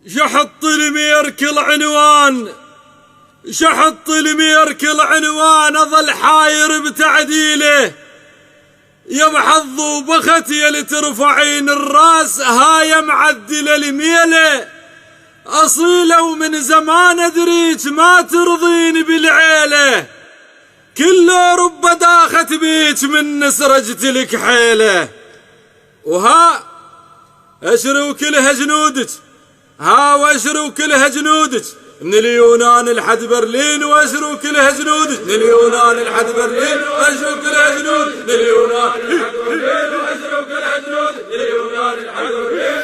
شحط الميرك العنوان، شحط الميرك العنوان، اظل حاير بتعديله. يا محظ وبختي اللي ترفعين الراس، هاي معدله الميله. اصيله ومن زمان ادريك ما ترضين بالعيله، كله رب داخت بيك من نسرجت لك حيله. وها اشروا كلها جنودك، ها واشروا كلها جنودك من اليونان لحد برلين، واشروا كلها جنودك من اليونان لحد برلين، واشروا كلها جنودك من اليونان لحد برلين، واشروا كلها جنودك من اليونان لحد برلين.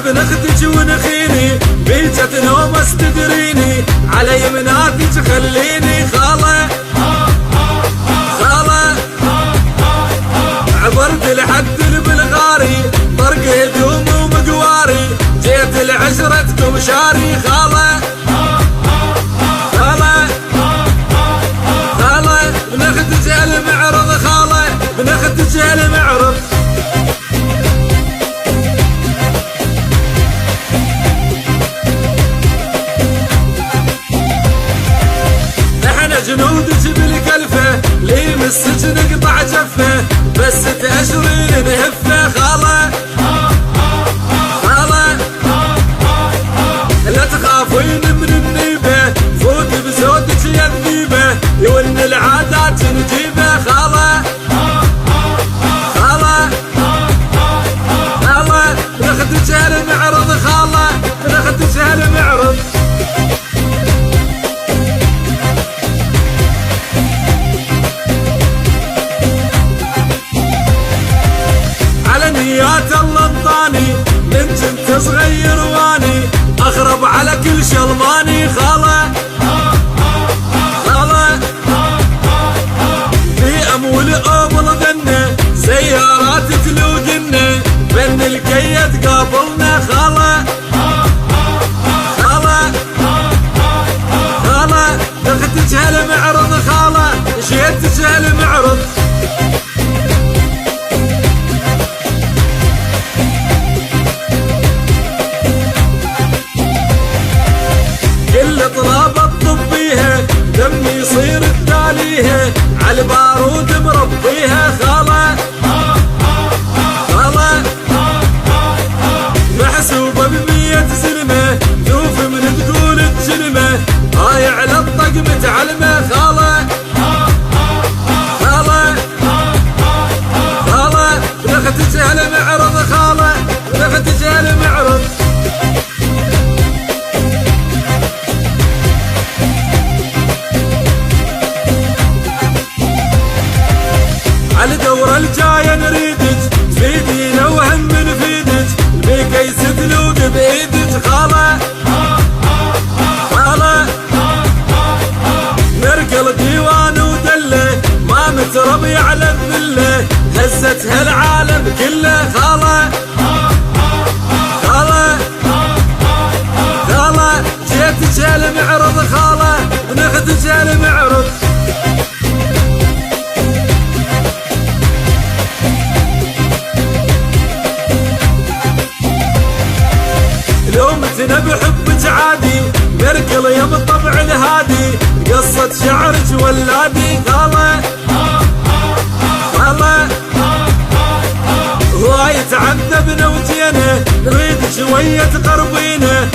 بنخدج ونخيني بيجت نومس تدريني، على يمناتك خليني خاله خاله. عبرت لحد البلغاري طرق هدوم ومقواري، جيت لعشرتكم شاري خاله خاله خاله. بنخدج المعرض خاله، بنخدج المعرض. جنودك بالكلفة لي من السجن قطع جفه، بس تأشرين نهفه خاله خاله. لا تخافين من النيبة، فوت بزودك يا الذيبة، يون العادات نجيبه خاله خاله خاله. ناخدك المعرض خاله، ناخدك المعرض. نيات الله انطاني من كنت صغير واني اخرب على كل شلماني خاله خاله. في امول ابل ذنه سيارات تلوقنا، بن الكيد قابلنا خاله خاله خاله. دختك هالمعرض خاله، شيتك هالمعرض. طلاب الطبيها دمي يصير التاليها، على البارود مربيها خاله خاله. محسوبه ب100 سلمه، شوف من تقول الجلمه، هاي على الطق متعلمه خاله خاله خاله. بنختك هالمعرض خاله، بنختك هالمعرض. على الدورة الجاية نريدك تفيدينا وهم نفيدك، بكيس تلوق بايدك خاله خاله. نرقل ديوان ودله، ما متربي على الذله، هزت هالعالم كله خاله خاله خاله. جيتك هالمعرض خاله، وناخدك هالمعرض. انا بحبك عادي، مركل يا بالطبع الهادي، قصة شعرك ولادي خاله خاله. هواي تعذبنا وجينا، نريد شوية تقربينا،